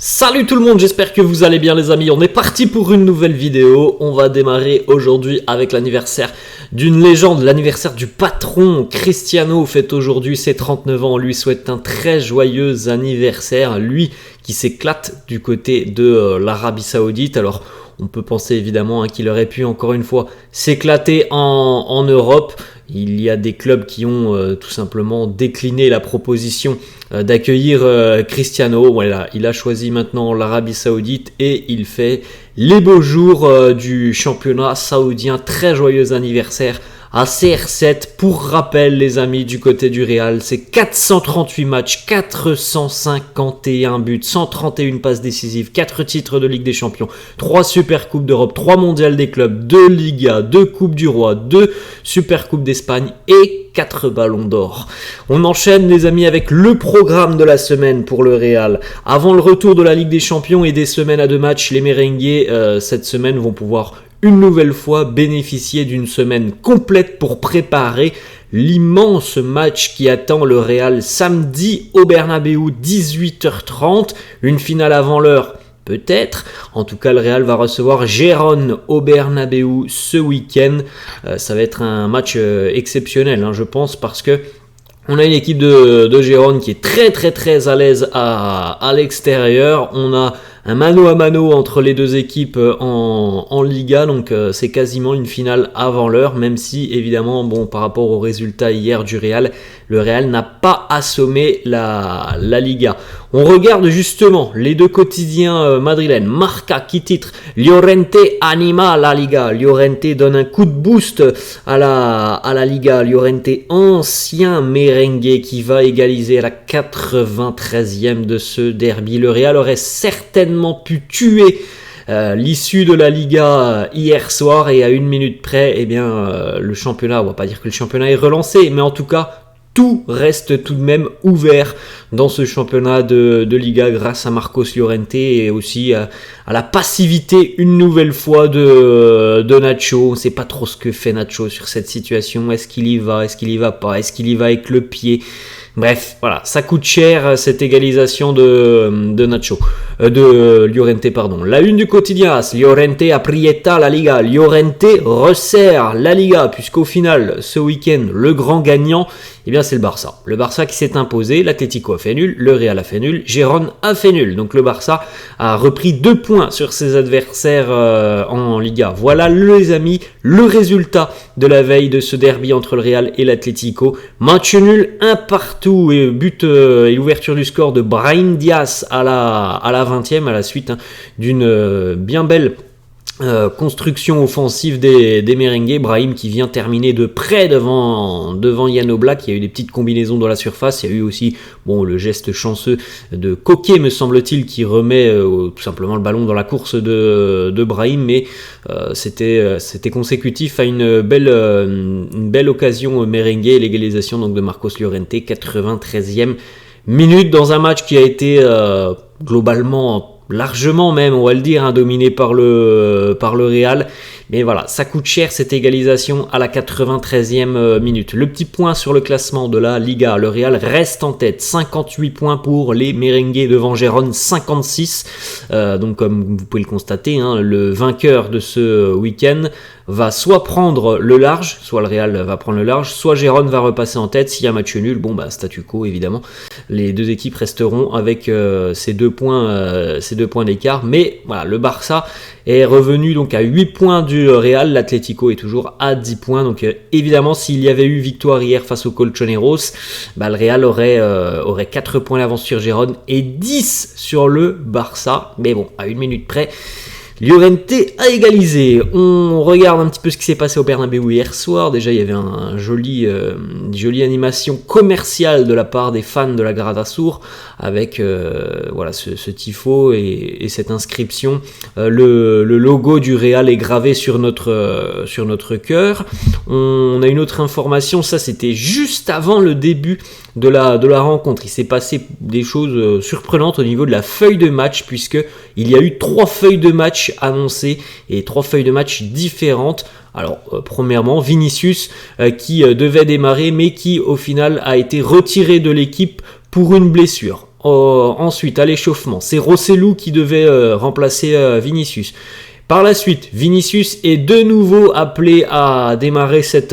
Salut tout le monde, j'espère que vous allez bien les amis, on est parti pour une nouvelle vidéo. On va démarrer aujourd'hui avec l'anniversaire d'une légende, l'anniversaire du patron. Cristiano fête aujourd'hui ses 39 ans, on lui souhaite un très joyeux anniversaire, lui qui s'éclate du côté de l'Arabie Saoudite. Alors on peut penser évidemment qu'il aurait pu encore une fois s'éclater en Europe. Il y a des clubs qui ont tout simplement décliné la proposition d'accueillir Cristiano. Voilà, il a choisi maintenant l'Arabie Saoudite et il fait les beaux jours du championnat saoudien. Très joyeux anniversaire à CR7. Pour rappel les amis, du côté du Real, c'est 438 matchs, 451 buts, 131 passes décisives, 4 titres de Ligue des Champions, 3 Super Coupes d'Europe, 3 Mondiales des clubs, 2 Liga, 2 Coupes du Roi, 2 Super Coupes d'Espagne et 4 ballons d'or. On enchaîne les amis avec le programme de la semaine pour le Real. Avant le retour de la Ligue des Champions et des semaines à 2 matchs, les merengues cette semaine vont pouvoir une nouvelle fois bénéficier d'une semaine complète pour préparer l'immense match qui attend le Real samedi au Bernabéu, 18h30, une finale avant l'heure. Peut-être. En tout cas, le Real va recevoir Gérone au Bernabéu ce week-end. Ça va être un match exceptionnel, je pense, parce que on a une équipe de Gérone qui est très à l'aise à l'extérieur. On a un mano à mano entre les deux équipes en Liga, donc c'est quasiment une finale avant l'heure, même si évidemment, par rapport au résultat hier du Real, le Real n'a pas assommé la Liga. On regarde justement les deux quotidiens madrilènes. Marca qui titre Llorente anima la Liga. Llorente donne un coup de boost à la Liga. Llorente, ancien merengue, qui va égaliser à la 93e de ce derby. Le Real aurait certainement pu tuer l'issue de la Liga hier soir, et à une minute près, le championnat, on va pas dire que le championnat est relancé, mais en tout cas tout reste tout de même ouvert dans ce championnat de Liga grâce à Marcos Llorente et aussi à la passivité une nouvelle fois de Nacho. On ne sait pas trop ce que fait Nacho sur cette situation. Est-ce qu'il y va? Est-ce qu'il y va pas? Est-ce qu'il y va avec le pied? Bref, voilà, ça coûte cher cette égalisation de Nacho, de Llorente, pardon. La une du quotidien AS, Llorente aprieta la Liga. Llorente resserre la Liga, puisqu'au final, ce week-end, le grand gagnant, c'est le Barça. Le Barça qui s'est imposé, l'Atlético a fait nul, le Real a fait nul, Gérone a fait nul. Donc le Barça a repris 2 points sur ses adversaires en Liga. Voilà les amis, le résultat de la veille de ce derby entre le Real et l'Atlético. Match nul, 1 partout, et but et l'ouverture du score de Brahim Diaz à la 20e, à la suite d'une bien belle construction offensive des merengues. Brahim qui vient terminer de près devant Jan Oblak. Il y a eu des petites combinaisons dans la surface. Il y a eu aussi le geste chanceux de Koké, me semble-t-il, qui remet tout simplement le ballon dans la course de Brahim, mais c'était consécutif à une belle occasion merengue, l'égalisation donc de Marcos Llorente, 93e minute, dans un match qui a été globalement, largement même, on va le dire, dominé par le Real. Mais voilà, ça coûte cher cette égalisation à la 93e minute. Le petit point sur le classement de la Liga. Le Real reste en tête, 58 points pour les merengues devant Gérone, 56. Donc comme vous pouvez le constater, le vainqueur de ce week-end va soit prendre le large, soit le Real va prendre le large, soit Gérone va repasser en tête. S'il y a match nul, statu quo évidemment. Les deux équipes resteront avec ces 2 points d'écart. Mais voilà, le Barça est revenu donc à 8 points du Real, l'Atlético est toujours à 10 points. Donc évidemment, s'il y avait eu victoire hier face aux Colchoneros, le Real aurait 4 points d'avance sur Gérone et 10 sur le Barça. Mais à une minute près, Llorente a égalisé. On regarde un petit peu ce qui s'est passé au Bernabéu hier soir. Déjà, il y avait une jolie animation commerciale de la part des fans de la Grada Sur avec ce tifo et cette inscription. Le logo du Real est gravé sur notre cœur. On a une autre information, ça c'était juste avant le début de la rencontre. Il s'est passé des choses surprenantes au niveau de la feuille de match, puisque il y a eu 3 feuilles de match annoncées et 3 feuilles de match différentes. Alors, premièrement, Vinicius qui devait démarrer, mais qui au final a été retiré de l'équipe pour une blessure. Ensuite, à l'échauffement, c'est Rosselló qui devait remplacer Vinicius. Par la suite, Vinicius est de nouveau appelé à démarrer cette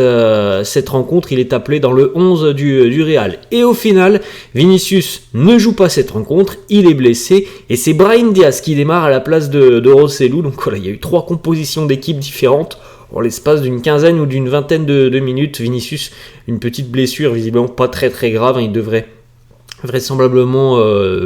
rencontre. Il est appelé dans le 11 du Real. Et au final, Vinicius ne joue pas cette rencontre. Il est blessé. Et c'est Brahim Diaz qui démarre à la place de Rosselló. Donc voilà, il y a eu 3 compositions d'équipes différentes. En l'espace d'une quinzaine ou d'une vingtaine de minutes. Vinicius, une petite blessure, visiblement pas très très grave. Il devrait vraisemblablement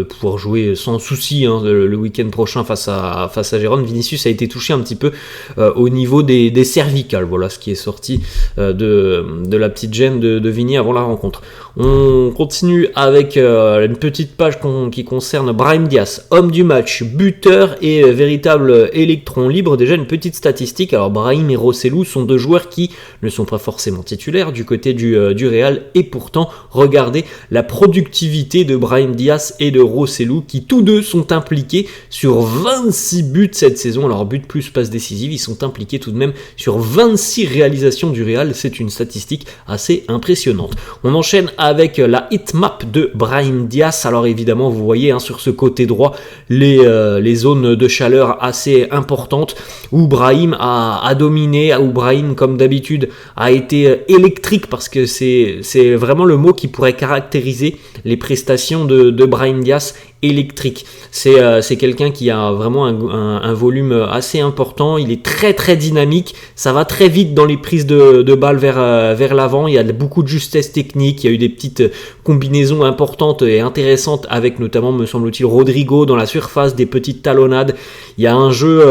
pouvoir jouer sans souci le week-end prochain face à Gérone. Vinicius a été touché un petit peu au niveau des cervicales, voilà ce qui est sorti de la petite gêne de Vini avant la rencontre. On continue avec une petite page qui concerne Brahim Diaz, homme du match, buteur et véritable électron libre. Déjà une petite statistique, alors Brahim et Rosselló sont 2 joueurs qui ne sont pas forcément titulaires du côté du Real, et pourtant regardez la productivité de Brahim Diaz et de Rosselló qui tous deux sont impliqués sur 26 buts cette saison. Alors but plus passe décisive, ils sont impliqués tout de même sur 26 réalisations du Real. C'est une statistique assez impressionnante. On enchaîne avec la hitmap de Brahim Diaz. Alors évidemment vous voyez sur ce côté droit les zones de chaleur assez importantes où Brahim a dominé, où Brahim comme d'habitude a été électrique, parce que c'est vraiment le mot qui pourrait caractériser les prestations de Brahim Diaz, électrique. C'est quelqu'un qui a vraiment un volume assez important. Il est très très dynamique. Ça va très vite dans les prises de balles vers l'avant. Il y a beaucoup de justesse technique. Il y a eu des petites combinaisons importantes et intéressantes avec notamment, me semble-t-il, Rodrigo dans la surface, des petites talonnades. Il y a un jeu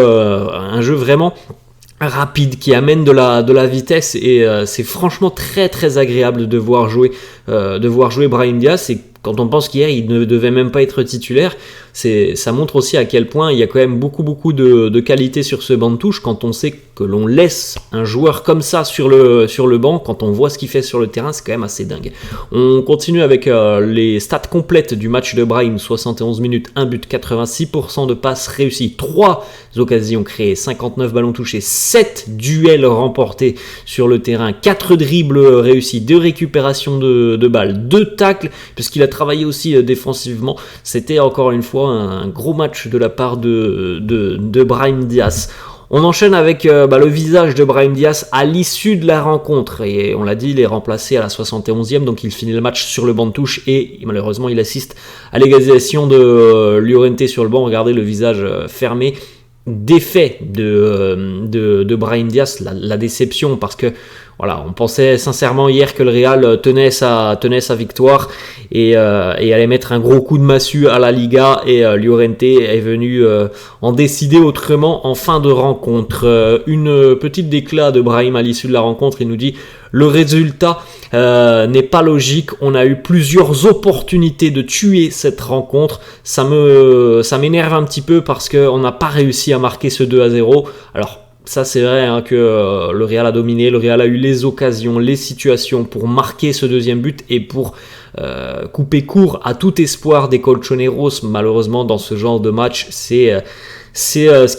vraiment rapide qui amène de la vitesse, et c'est franchement très très agréable de voir jouer Brahim Diaz. Et quand on pense qu'hier il ne devait même pas être titulaire, ça montre aussi à quel point il y a quand même beaucoup de qualité sur ce banc de touche. Quand on sait que l'on laisse un joueur comme ça sur le banc, quand on voit ce qu'il fait sur le terrain, c'est quand même assez dingue. On continue avec les stats complètes du match de Brahim. 71 minutes, 1 but, 86% de passes réussies, 3 occasions créées, 59 ballons touchés, 7 duels remportés sur le terrain, 4 dribbles réussis, 2 récupérations de balles, 2 tacles, puisqu'il a travaillé aussi défensivement. C'était encore une fois un gros match de la part de Brahim Diaz. On enchaîne avec le visage de Brahim Diaz à l'issue de la rencontre, et on l'a dit, il est remplacé à la 71e, donc il finit le match sur le banc de touche et malheureusement il assiste à l'égalisation de Llorente sur le banc. Regardez le visage fermé, défait de Brahim Diaz, la déception, parce que voilà, on pensait sincèrement hier que le Real tenait sa victoire et allait mettre un gros coup de massue à la Liga, et Llorente est venu en décider autrement en fin de rencontre. Une petite déclat de Brahim à l'issue de la rencontre, il nous dit: le résultat n'est pas logique, on a eu plusieurs opportunités de tuer cette rencontre, ça m'énerve un petit peu parce qu'on n'a pas réussi à marquer ce 2-0. Alors ça c'est vrai que le Real a dominé, le Real a eu les occasions, les situations pour marquer ce deuxième but et pour couper court à tout espoir des Colchoneros. Malheureusement dans ce genre de match, c'est ce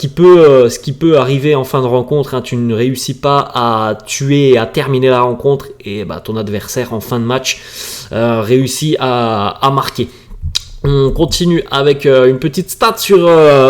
qui peut arriver en fin de rencontre. Tu ne réussis pas à tuer et à terminer la rencontre, et ton adversaire en fin de match réussit à marquer. On continue avec une petite stat sur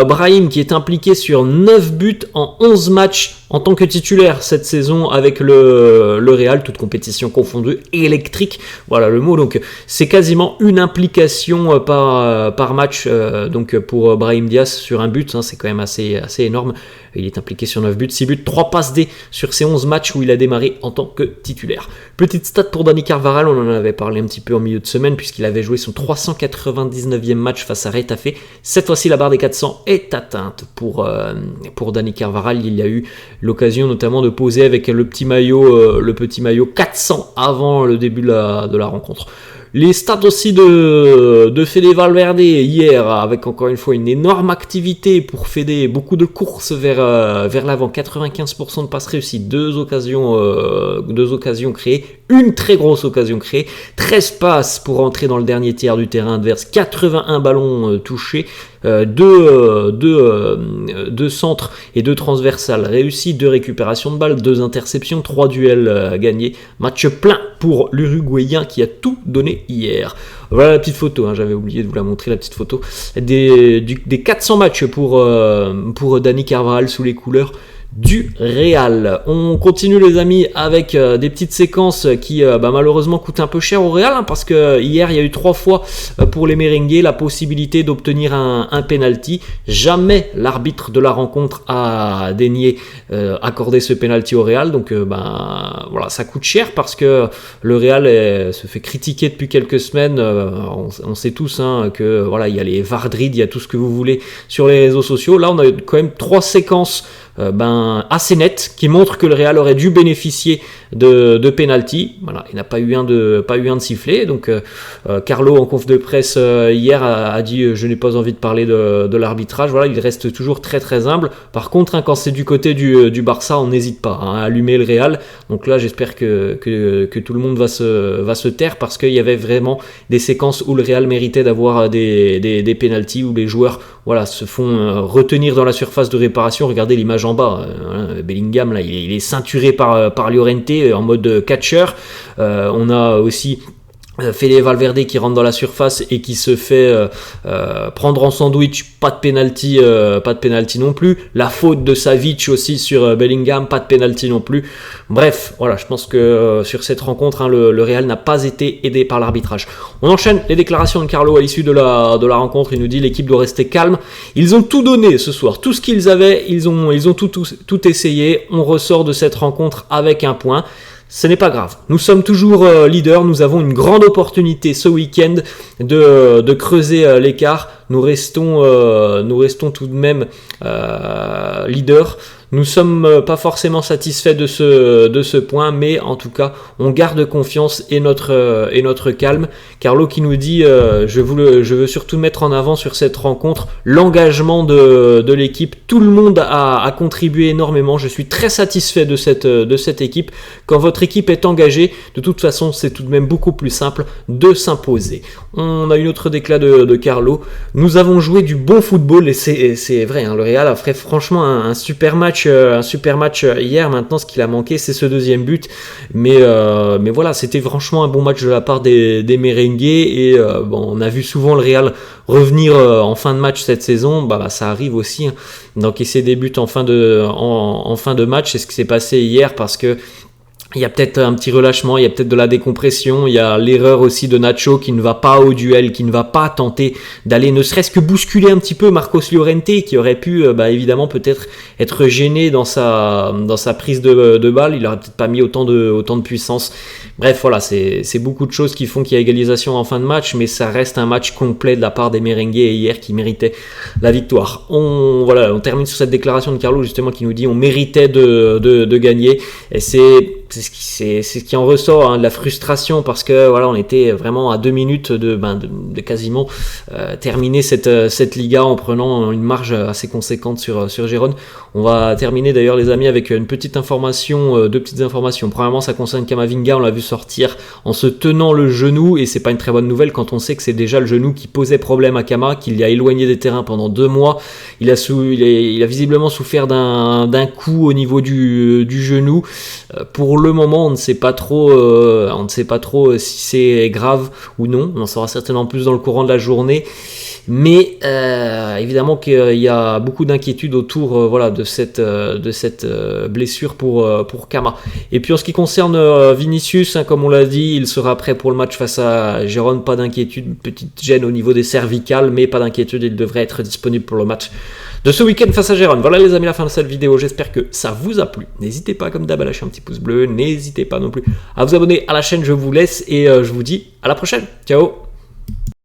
Brahim, qui est impliqué sur 9 buts en 11 matchs en tant que titulaire cette saison avec le Real, toute compétition confondue, électrique, voilà le mot. Donc c'est quasiment une implication par match donc pour Brahim Diaz sur un but, c'est quand même assez énorme. Il est impliqué sur 9 buts, 6 buts, 3 passes D sur ces 11 matchs où il a démarré en tant que titulaire. Petite stat pour Dani Carvajal, on en avait parlé un petit peu en milieu de semaine puisqu'il avait joué son 399e match face à Retafe. Cette fois-ci, la barre des 400 est atteinte pour Dani Carvajal. Il y a eu l'occasion notamment de poser avec le petit maillot 400 avant le début de la rencontre. Les stats aussi de Fede Valverde hier, avec encore une fois une énorme activité pour Fede, beaucoup de courses vers l'avant, 95% de passes réussies, 2 occasions créées, une très grosse occasion créée, 13 passes pour entrer dans le dernier tiers du terrain adverse, 81 ballons touchés, deux centres et 2 transversales réussis, 2 récupérations de balles, 2 interceptions, 3 duels gagnés. Match plein pour l'Uruguayen qui a tout donné hier. Voilà la petite photo, hein, j'avais oublié de vous la montrer, la petite photo des 400 matchs pour Dani Carvajal sous les couleurs du Real. On continue les amis avec des petites séquences qui malheureusement coûtent un peu cher au Real, hein, parce que hier il y a eu 3 fois pour les merengues la possibilité d'obtenir un penalty. Jamais l'arbitre de la rencontre a daigné accorder ce penalty au Real, donc voilà, ça coûte cher parce que le Real se fait critiquer depuis quelques semaines. On sait tous, hein, que voilà, il y a les Vardrid, il y a tout ce que vous voulez sur les réseaux sociaux. Là on a quand même 3 séquences assez net qui montre que le Real aurait dû bénéficier de penalty. Voilà, il n'a pas eu un de sifflet. Donc Carlo en conf de presse hier a dit je n'ai pas envie de parler de l'arbitrage. Voilà, il reste toujours très très humble. Par contre, hein, quand c'est du côté du Barça, on n'hésite pas, hein, à allumer le Real. Donc là, j'espère que tout le monde va se taire, parce qu'il y avait vraiment des séquences où le Real méritait d'avoir des penalties, où les joueurs se font retenir dans la surface de réparation. Regardez l'image en bas, Bellingham là, il est ceinturé par Llorente en mode catcher. On a aussi Fede Valverde qui rentre dans la surface et qui se fait prendre en sandwich. Pas de penalty non plus. La faute de Savic aussi sur Bellingham, pas de penalty non plus. Bref, voilà, je pense que sur cette rencontre, hein, le Real n'a pas été aidé par l'arbitrage. On enchaîne les déclarations de Carlo à l'issue de la rencontre. Il nous dit l'équipe doit rester calme. Ils ont tout donné ce soir, tout ce qu'ils avaient, ils ont tout essayé. On ressort de cette rencontre avec un point. Ce n'est pas grave, nous sommes toujours leaders, nous avons une grande opportunité ce week-end de creuser l'écart. Nous restons tout de même leaders. Nous sommes pas forcément satisfaits de ce point, mais en tout cas, on garde confiance et notre calme. Carlo qui nous dit je veux surtout mettre en avant sur cette rencontre l'engagement de l'équipe. Tout le monde a contribué énormément. Je suis très satisfait de cette équipe. Quand votre équipe est engagée, de toute façon, c'est tout de même beaucoup plus simple de s'imposer. On a une autre déclat de Carlo. Nous avons joué du bon football et c'est vrai, hein, le Real a fait franchement un super match hier. Maintenant, ce qu'il a manqué, c'est ce deuxième but, mais voilà, c'était franchement un bon match de la part des merengues. Et on a vu souvent le Real revenir en fin de match cette saison. Ça arrive aussi, hein, d'encaisser des buts en fin de match. C'est ce qui s'est passé hier, parce que il y a peut-être un petit relâchement, il y a peut-être de la décompression, il y a l'erreur aussi de Nacho qui ne va pas au duel, qui ne va pas tenter d'aller ne serait-ce que bousculer un petit peu Marcos Llorente, qui aurait pu évidemment peut-être être gêné dans sa prise de balle. Il n'aurait peut-être pas mis autant de puissance. Bref, voilà, c'est beaucoup de choses qui font qu'il y a égalisation en fin de match, mais ça reste un match complet de la part des merengues hier qui méritait la victoire. On termine sur cette déclaration de Carlo justement qui nous dit on méritait de gagner, et c'est ce qui en ressort, hein, de la frustration, parce que voilà, on était vraiment à 2 minutes de quasiment terminer cette Liga en prenant une marge assez conséquente sur Gérone. On va terminer d'ailleurs les amis avec deux petites informations. Premièrement, ça concerne Camavinga. On l'a vu sortir en se tenant le genou, et c'est pas une très bonne nouvelle quand on sait que c'est déjà le genou qui posait problème à Cama, qu'il l'a éloigné des terrains pendant 2 mois. Il a visiblement souffert d'un coup au niveau du genou. Pour le moment, on ne sait pas trop si c'est grave ou non. On en saura certainement plus dans le courant de la journée. Mais évidemment qu'il y a beaucoup d'inquiétudes autour de cette blessure pour Cama. Et puis en ce qui concerne Vinicius, hein, comme on l'a dit, il sera prêt pour le match face à Gérone. Pas d'inquiétude, une petite gêne au niveau des cervicales, mais pas d'inquiétude, il devrait être disponible pour le match de ce week-end face à Gérone. Voilà les amis, la fin de cette vidéo, j'espère que ça vous a plu. N'hésitez pas comme d'hab à lâcher un petit pouce bleu, n'hésitez pas non plus à vous abonner à la chaîne, je vous laisse et je vous dis à la prochaine. Ciao.